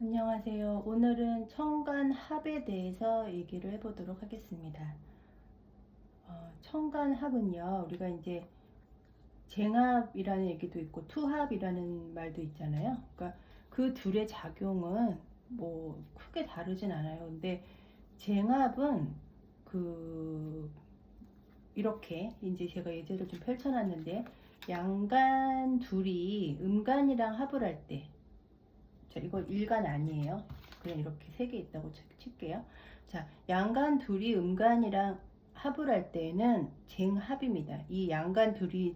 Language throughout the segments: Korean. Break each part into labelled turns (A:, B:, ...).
A: 안녕하세요. 오늘은 청간합에 대해서 얘기를 해보도록 하겠습니다. 청간합은요, 우리가 이제 쟁합이라는 얘기도 있고 투합이라는 말도 있잖아요. 그러니까 그 둘의 작용은 뭐 크게 다르진 않아요. 근데 쟁합은 그 이렇게 이제 제가 예제를 좀 펼쳐놨는데, 양간 둘이 음간이랑 합을 할 때, 자, 이거 일간 아니에요. 그냥 이렇게 세 개 있다고 칠게요. 자, 양간 둘이 음간이랑 합을 할 때는 쟁합입니다. 이 양간 둘이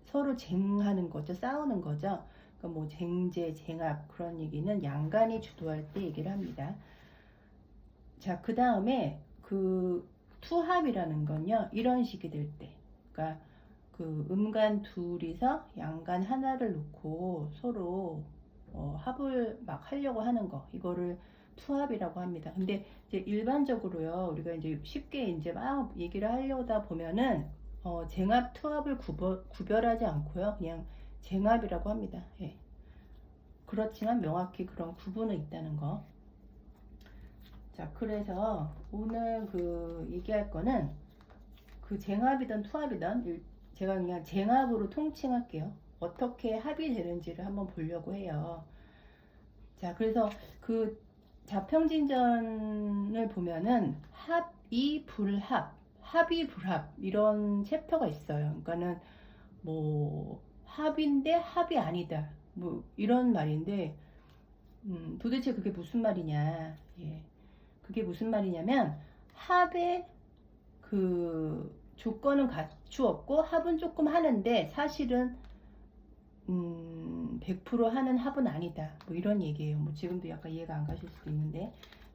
A: 서로 쟁하는 거죠. 싸우는 거죠. 그러니까 뭐 쟁제, 쟁합 그런 얘기는 양간이 주도할 때 얘기를 합니다. 자, 그 다음에 그 투합이라는 건요. 이런 식이 될 때. 그러니까 그 음간 둘이서 양간 하나를 놓고 서로 합을 막 하려고 하는 거, 이거를 투합이라고 합니다. 근데 이제 일반적으로요, 우리가 이제 쉽게 이제 막 얘기를 하려다 보면은 쟁합, 투합을 구별하지 않고요, 그냥 쟁합이라고 합니다. 예. 그렇지만 명확히 그런 구분은 있다는 거. 자, 그래서 오늘 그 얘기할 거는 그 쟁합이든 투합이든 제가 그냥 쟁합으로 통칭할게요. 어떻게 합이 되는지를 한번 보려고 해요. 자, 그래서 그 자평진전을 보면은 합이 불합, 합이 불합 이런 챕터가 있어요. 그러니까는 뭐 합인데 합이 아니다, 뭐 이런 말인데 도대체 그게 무슨 말이냐? 예, 그게 무슨 말이냐면 합의 그 조건은 갖추었고 합은 조금 하는데 사실은 100% 하는 합은 아니다, 뭐 이런 얘기예요. 뭐 지금도 약간 이해가 안 가실 수도 있는데,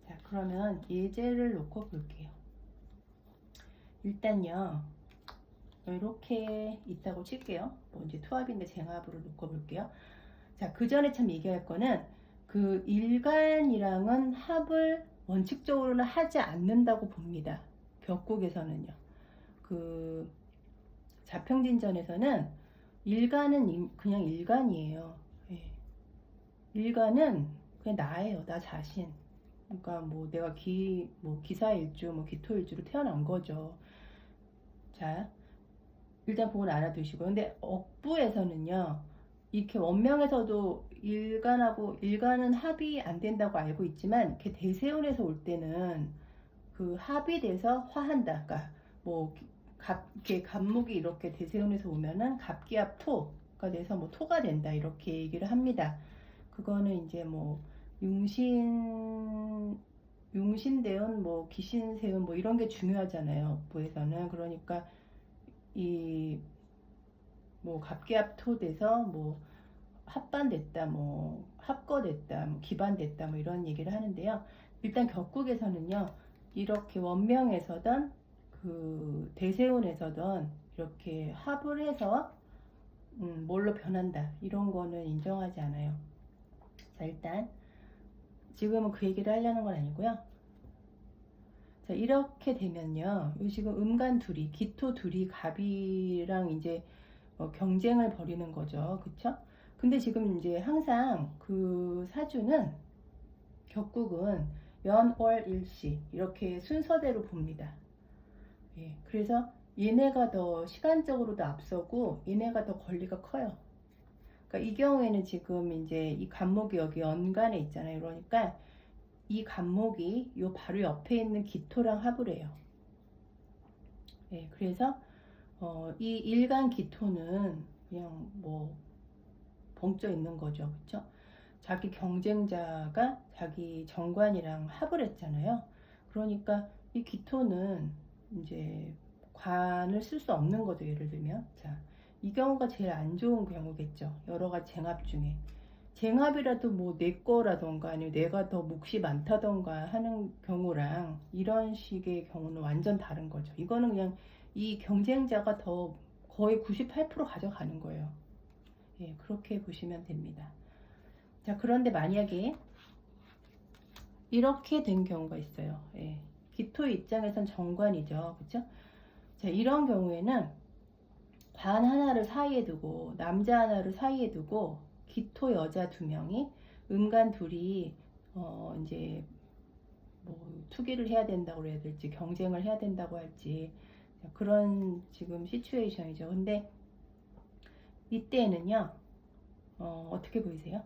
A: 자, 그러면 예제를 놓고 볼게요. 일단요, 이렇게 있다고 칠게요. 뭐 이제 투합인데 쟁합으로 놓고 볼게요. 자, 그 전에 참 얘기할 거는 그 일간이랑은 합을 원칙적으로는 하지 않는다고 봅니다. 격국에서는요. 그 자평진전에서는 일간은 그냥 일간이에요. 예. 일간은 그냥 나예요. 나 자신. 그러니까 뭐 내가 뭐 기사일주, 뭐 기토일주로 태어난 거죠. 자, 일단 그건 알아두시고. 근데 억부에서는요, 이렇게 원명에서도 일간은 합이 안 된다고 알고 있지만, 이렇게 대세운에서 올 때는 그 합이 돼서 화한다. 그러니까 뭐 이렇게 갑목이 이렇게 대세운에서 오면은 갑기합토가 돼서 뭐 토가 된다, 이렇게 얘기를 합니다. 그거는 이제 뭐 융신대운, 뭐 기신세운, 뭐 이런 게 중요하잖아요. 부에서는. 그러니까 이 뭐 갑기합토 돼서 뭐 합반됐다, 뭐 합거됐다, 뭐 기반됐다, 뭐 이런 얘기를 하는데요. 일단 격국에서는요, 이렇게 원명에서든 그 대세운에서든 이렇게 합을 해서 뭘로 변한다, 이런 거는 인정하지 않아요. 자, 일단 지금은 그 얘기를 하려는 건 아니고요. 자, 이렇게 되면요, 지금 음간 둘이, 기토 둘이 갑이랑 이제 경쟁을 벌이는 거죠. 그쵸? 근데 지금 이제 항상 그 사주는, 격국은 연, 월, 일시 이렇게 순서대로 봅니다. 예, 그래서 얘네가 더 시간적으로도 앞서고 얘네가 더 권리가 커요. 그러니까 이 경우에는 지금 이제 이 간목이 여기 연간에 있잖아요. 그러니까 이 간목이 요 바로 옆에 있는 기토랑 합을 해요. 예, 그래서 이 일간 기토는 그냥 뭐 벙쪄 있는 거죠. 그쵸? 자기 경쟁자가 자기 정관이랑 합을 했잖아요. 그러니까 이 기토는 이제 관을 쓸 수 없는 거죠. 예를 들면, 자, 이 경우가 제일 안 좋은 경우겠죠. 여러 가지 쟁합 중에. 쟁합이라도 뭐 내 거라던가 아니면 내가 더 몫이 많다던가 하는 경우랑 이런 식의 경우는 완전 다른 거죠. 이거는 그냥 이 경쟁자가 더 거의 98% 가져가는 거예요. 예, 그렇게 보시면 됩니다. 자, 그런데 만약에 이렇게 된 경우가 있어요. 예, 기토의 입장에선 정관이죠. 그쵸? 자, 이런 경우에는 관 하나를 사이에 두고 남자 하나를 사이에 두고 기토 여자 두 명이 음간 둘이 이제 뭐 투기를 해야 된다고 해야 될지 경쟁을 해야 된다고 할지 그런 지금 시츄에이션이죠. 근데 이때에는요, 어떻게 보이세요?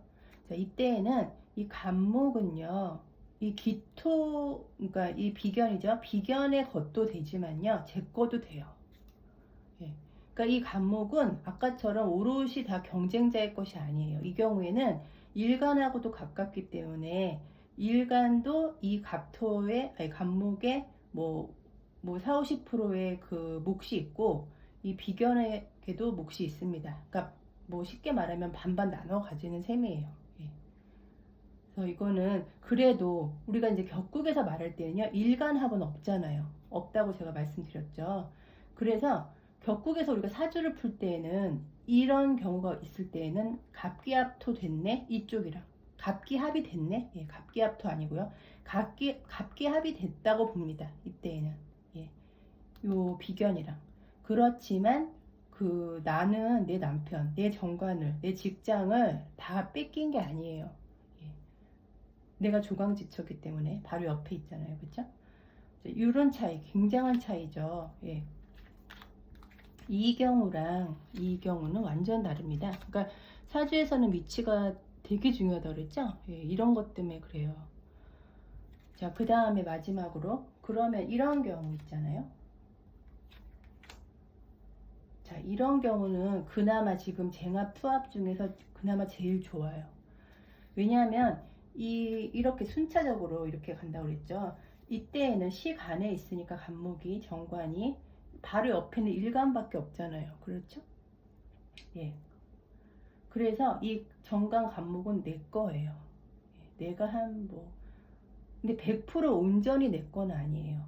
A: 자, 이때에는 이 간목은요, 이 기토, 그러니까 이 비견이죠. 비견의 것도 되지만요, 제 것도 돼요. 예. 그러니까 이 간목은 아까처럼 오롯이 다 경쟁자의 것이 아니에요. 이 경우에는 일간하고도 가깝기 때문에 일간도 이 갑토의, 아니, 간목의 뭐 4, 50%의 그 몫이 있고 이 비견에게도 몫이 있습니다. 그러니까 뭐 쉽게 말하면 반반 나눠 가지는 셈이에요. 예. 그래서 이거는 그래도 우리가 이제 격국에서 말할 때는요, 일간합은 없잖아요. 없다고 제가 말씀드렸죠. 그래서 격국에서 우리가 사주를 풀 때에는 이런 경우가 있을 때에는 갑기합토 됐네 이쪽이랑 갑기합이 됐네. 예, 갑기합토 아니고요. 갑기합이 됐다고 봅니다. 이때에는 예, 요 비견이랑. 그렇지만 그 나는 내 남편, 내 정관을, 내 직장을 다 뺏긴 게 아니에요. 예. 내가 조강지처기 때문에 바로 옆에 있잖아요. 그쵸? 이런 차이, 굉장한 차이죠. 예. 이 경우랑 이 경우는 완전 다릅니다. 그러니까 사주에서는 위치가 되게 중요하다고 그랬죠? 예, 이런 것 때문에 그래요. 자, 그 다음에 마지막으로 그러면 이런 경우 있잖아요. 자, 이런 경우는 그나마 지금 쟁합 투합 중에서 그나마 제일 좋아요. 왜냐하면 이렇게 순차적으로 이렇게 간다고 그랬죠. 이때에는 시간에 있으니까 간목이 정관이 바로 옆에는 일간밖에 없잖아요. 그렇죠? 예. 그래서 이 정관 간목은 내 거예요. 예. 내가 근데 100% 온전히 내 건 아니에요.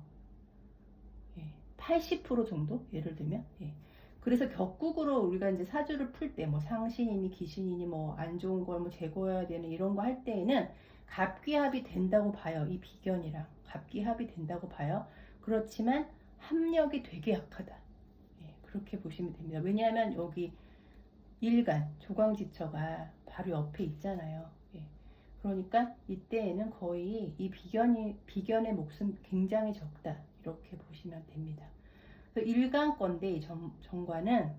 A: 예. 80% 정도? 예를 들면. 예. 그래서 격국으로 우리가 이제 사주를 풀 때 뭐 상신이니 기신이니 뭐 안 좋은 걸 뭐 제거해야 되는 이런 거 할 때에는 갑기합이 된다고 봐요. 이 비견이랑 갑기합이 된다고 봐요. 그렇지만 합력이 되게 약하다. 예, 그렇게 보시면 됩니다. 왜냐하면 여기 일간 조광지처가 바로 옆에 있잖아요. 예, 그러니까 이때에는 거의 이 비견의 몫은 굉장히 적다. 이렇게 보시면 됩니다. 일간건데 이 정관은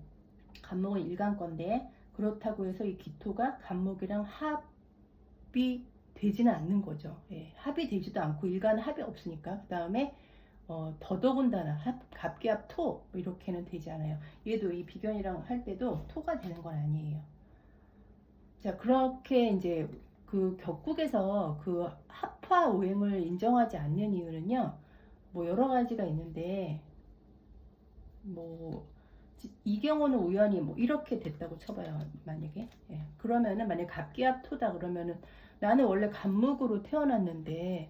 A: 간목은 일간건데 그렇다고 해서 이 기토가 간목이랑 합이 되지는 않는 거죠. 예, 합이 되지도 않고 일간은 합이 없으니까. 그 다음에 더더군다나 갑기합 토 이렇게는 되지 않아요. 얘도 이 비견이랑 할 때도 토가 되는 건 아니에요. 자, 그렇게 이제 그 격국에서 그 합화 오행을 인정하지 않는 이유는요, 뭐 여러 가지가 있는데 뭐 이 경우는 우연히 뭐 이렇게 됐다고 쳐봐요. 만약에 그러면은 만약 갑기합 토다 그러면은 나는 원래 간목으로 태어났는데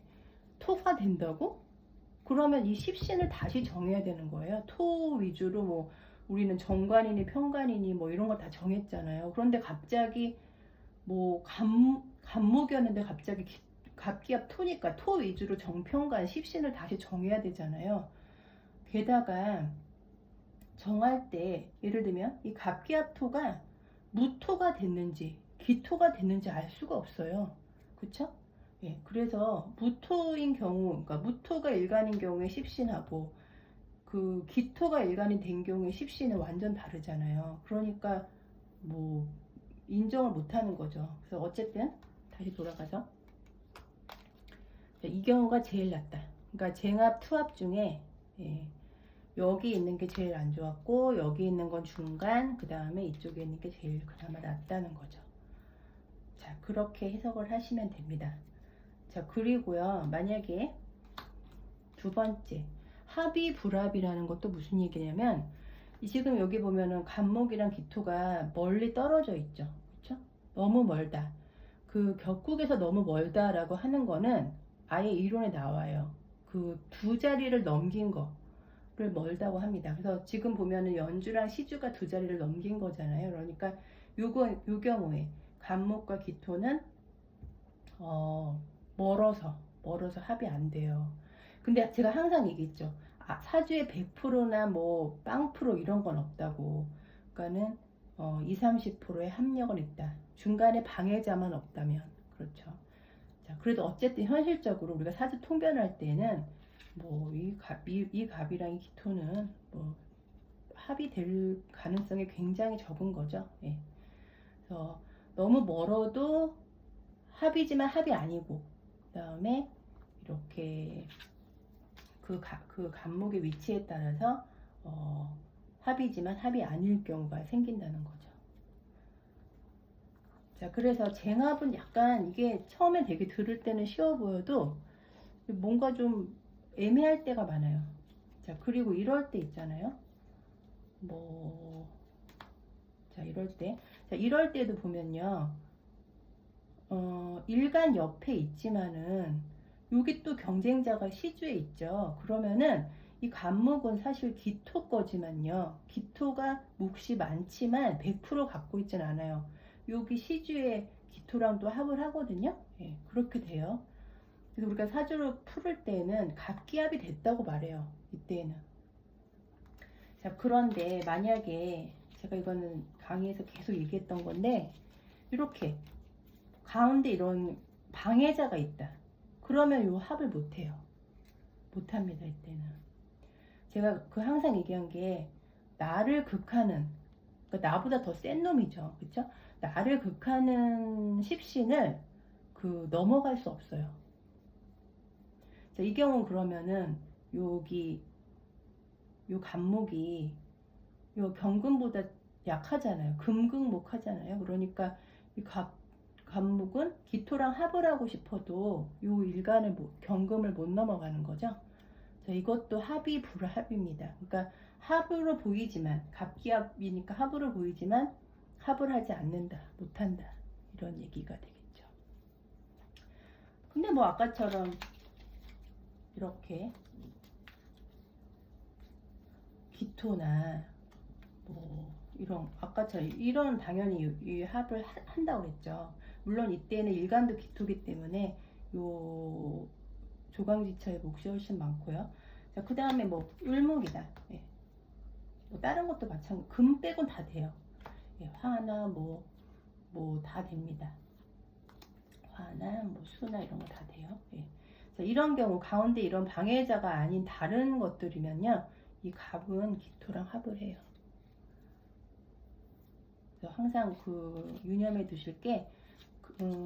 A: 토가 된다고? 그러면 이 십신을 다시 정해야 되는 거예요. 토 위주로 뭐 우리는 정관이니 편관이니 뭐 이런 거 다 정했잖아요. 그런데 갑자기 뭐 간목이었는데 갑자기 갑기합 토니까 토 위주로 정편관 십신을 다시 정해야 되잖아요. 게다가 정할 때 예를 들면 이 갑기합토가 무토가 됐는지 기토가 됐는지 알 수가 없어요. 그쵸? 예, 그래서 무토인 경우, 그러니까 무토가 일간인 경우에 십신하고 그 기토가 일간이 된 경우에 십신은 완전 다르잖아요. 그러니까 뭐 인정을 못하는 거죠. 그래서 어쨌든 다시 돌아가서 이 경우가 제일 낫다. 그러니까 쟁합 투합 중에 예, 여기 있는 게 제일 안 좋았고 여기 있는 건 중간, 그 다음에 이쪽에 있는 게 제일 그나마 낫다는 거죠. 자, 그렇게 해석을 하시면 됩니다. 자, 그리고요, 만약에 두 번째 합이 불합이라는 것도 무슨 얘기냐면 지금 여기 보면은 간목이랑 기토가 멀리 떨어져 있죠. 그렇죠? 너무 멀다. 그 격국에서 너무 멀다라고 하는 거는 아예 이론에 나와요. 그 두 자리를 넘긴 거를 멀다고 합니다. 그래서 지금 보면은 연주랑 시주가 두 자리를 넘긴 거잖아요. 그러니까 요 경우에 간목과 기토는 멀어서 합이 안 돼요. 근데 제가 항상 얘기했죠. 사주에 100%나 뭐 빵프로 이런 건 없다고. 그러니까는 20, 30%의 합력은 있다. 중간에 방해자만 없다면. 그렇죠. 자, 그래도 어쨌든 현실적으로 우리가 사주 통변할 때는 뭐 이 갑이랑 이 기토는 뭐 합이 될 가능성이 굉장히 적은 거죠. 예. 그래서 너무 멀어도 합이지만 합이 아니고, 그 다음에 이렇게 그 간목의 위치에 따라서 합이지만 합이 아닐 경우가 생긴다는 거죠. 자, 그래서 쟁합은 약간 이게 처음에 되게 들을 때는 쉬워 보여도 뭔가 좀 애매할 때가 많아요. 자, 그리고 이럴 때 있잖아요. 자, 이럴 때도 보면요. 일간 옆에 있지만은 여기 또 경쟁자가 시주에 있죠. 그러면은 이 간목은 사실 기토 거지만요. 기토가 몫이 많지만 100% 갖고 있진 않아요. 여기 시주에 기토랑 또 합을 하거든요. 예, 그렇게 돼요. 그래서 우리가 사주를 풀을 때는 갑기합이 됐다고 말해요. 이때는. 자, 그런데 만약에 제가 이거는 강의에서 계속 얘기했던 건데, 이렇게 가운데 이런 방해자가 있다. 그러면 요 합을 못해요. 못합니다. 이때는. 제가 항상 얘기한 게, 나를 극하는, 그러니까 나보다 더 센 놈이죠. 그쵸? 나를 극하는 십신을 넘어갈 수 없어요. 자, 이 경우는 그러면은 여기 요 간목이 요 경금보다 약하잖아요. 금극목 하잖아요. 그러니까 이 간목은 기토랑 합을 하고 싶어도 요 일간을 경금을 못 넘어가는 거죠. 자, 이것도 합이 불합입니다. 그러니까 합으로 보이지만, 갑기합이니까 합으로 보이지만 합을 하지 않는다, 못한다, 이런 얘기가 되겠죠. 근데 뭐 아까처럼 이렇게 기토나 뭐 이런, 아까처럼 이런 당연히 이 합을 한다고 그랬죠. 물론 이때는 일간도 기토기 때문에 요 조강지처의 몫이 훨씬 많고요. 자, 그 다음에 뭐 을목이다. 예. 뭐 다른 것도 마찬가지. 금 빼곤 다 돼요. 예, 화나 뭐 다 됩니다. 화나 뭐 수나 이런 거 다 돼요. 예. 자, 이런 경우 가운데 이런 방해자가 아닌 다른 것들이면요, 이 갑은 기토랑 합을 해요. 그래서 항상 유념해 두실 게,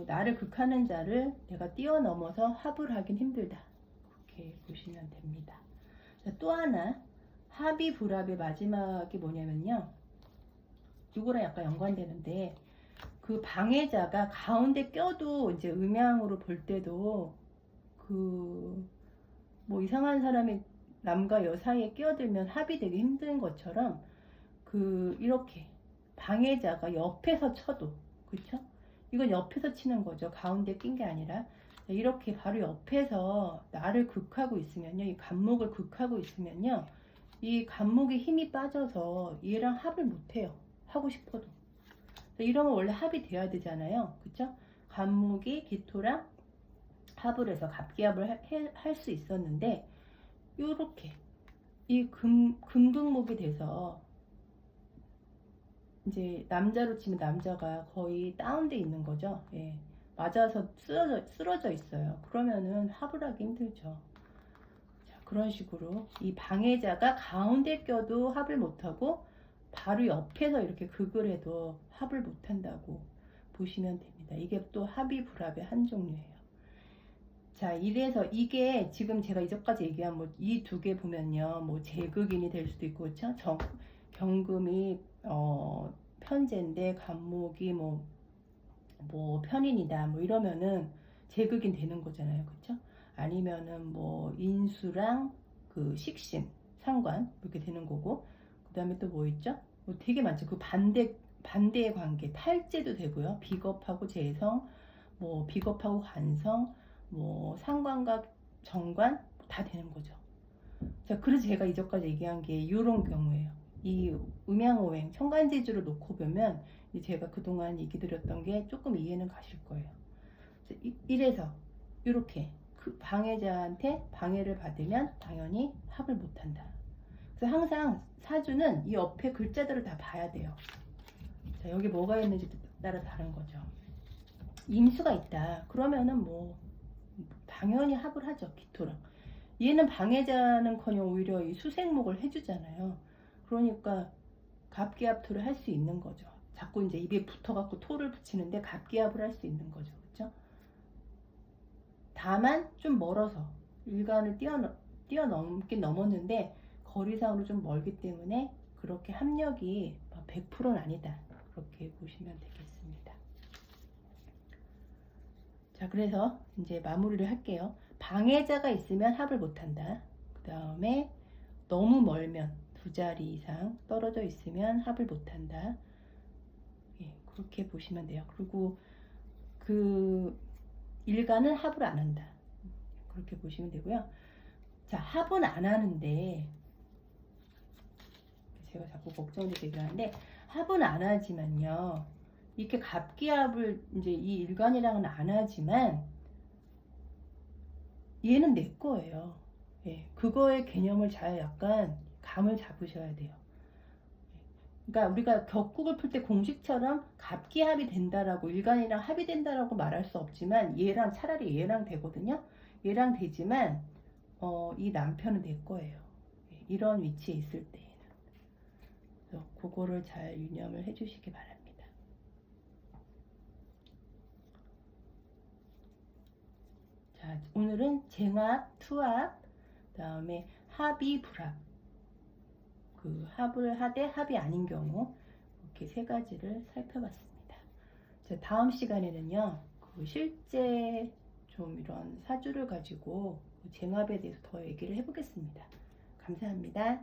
A: 나를 극하는 자를 내가 뛰어넘어서 합을 하긴 힘들다, 그렇게 보시면 됩니다. 자, 또 하나 합이 불합의 마지막이 뭐냐면요, 이거랑 약간 연관되는데, 그 방해자가 가운데 껴도 이제 음양으로 볼 때도 뭐 이상한 사람이 남과 여 사이에 끼어들면 합이 되기 힘든 것처럼, 이렇게 방해자가 옆에서 쳐도, 그렇죠? 이건 옆에서 치는 거죠. 가운데 낀 게 아니라. 이렇게 바로 옆에서 나를 극하고 있으면요, 이 간목을 극하고 있으면요, 이 간목에 힘이 빠져서 얘랑 합을 못해요. 하고 싶어도. 이러면 원래 합이 돼야 되잖아요. 그쵸? 간목이 기토랑 합을 해서 갑기합을 할 수 있었는데, 요렇게 이 금극목이 돼서 이제 남자로 치면 남자가 거의 다운돼 있는 거죠. 예. 맞아서 쓰러져 있어요. 그러면은 합을 하기 힘들죠. 자, 그런 식으로 이 방해자가 가운데 껴도 합을 못하고 바로 옆에서 이렇게 극을 해도 합을 못한다고 보시면 됩니다. 이게 또 합이 불합의 한 종류예요. 자, 이래서 이게 지금 제가 이전까지 얘기한 뭐 이 두 개 보면요, 뭐 제극인이 될 수도 있고, 그렇죠? 경금이 편제인데 간목이 뭐 편인이다, 뭐 이러면은 제극인 되는 거잖아요, 그렇죠? 아니면은 뭐 인수랑 식신 상관 이렇게 되는 거고, 그 다음에 또 뭐 있죠? 뭐 되게 많죠. 반대의 관계, 탈제도 되고요. 비겁하고 재성, 뭐 비겁하고 관성, 뭐 상관과 정관 다 되는 거죠. 자, 그래서 제가 이전까지 얘기한 게 이런 경우예요. 이 음양오행 천간지주를 놓고 보면 제가 그동안 얘기 드렸던 게 조금 이해는 가실 거예요. 이래서 이렇게 방해자한테 방해를 받으면 당연히 합을 못한다. 그래서 항상 사주는 이 옆에 글자들을 다 봐야 돼요. 자, 여기 뭐가 있는지 따라 다른 거죠. 임수가 있다. 그러면은 뭐 당연히 합을 하죠. 기토랑. 얘는 방해자는커녕 오히려 이 수생목을 해주잖아요. 그러니까 갑기합토를 할 수 있는 거죠. 자꾸 이제 입에 붙어갖고 토를 붙이는데 갑기합을 할 수 있는 거죠. 그렇죠? 다만 좀 멀어서 일간을 뛰어넘긴 넘었는데 거리상으로 좀 멀기 때문에 그렇게 합력이 100%는 아니다. 그렇게 보시면 되겠습니다. 자, 그래서 이제 마무리를 할게요. 방해자가 있으면 합을 못한다. 그 다음에 너무 멀면 두 자리 이상 떨어져 있으면 합을 못한다. 예, 그렇게 보시면 돼요. 그리고 그 일간은 합을 안 한다. 그렇게 보시면 되고요. 자, 합은 안 하는데 제가 자꾸 걱정돼서 얘기를 하는데 합은 안 하지만요. 이렇게 갑기합을 이제 이 일간이랑은 안 하지만 얘는 내 거예요. 예, 그거의 개념을 잘 약간 감을 잡으셔야 돼요. 그러니까 우리가 격국을 풀 때 공식처럼 갑기합이 된다라고 일간이랑 합이 된다라고 말할 수 없지만 얘랑 차라리 얘랑 되거든요. 얘랑 되지만 이 남편은 내 거예요. 예, 이런 위치에 있을 때에는. 그래서 그거를 잘 유념을 해주시기 바랍니다. 자, 오늘은 쟁합, 투합, 그 다음에 합이, 불합. 그 합을 하되 합이 아닌 경우 이렇게 세 가지를 살펴봤습니다. 자, 다음 시간에는요, 그 실제 좀 이런 사주를 가지고 쟁합에 대해서 더 얘기를 해보겠습니다. 감사합니다.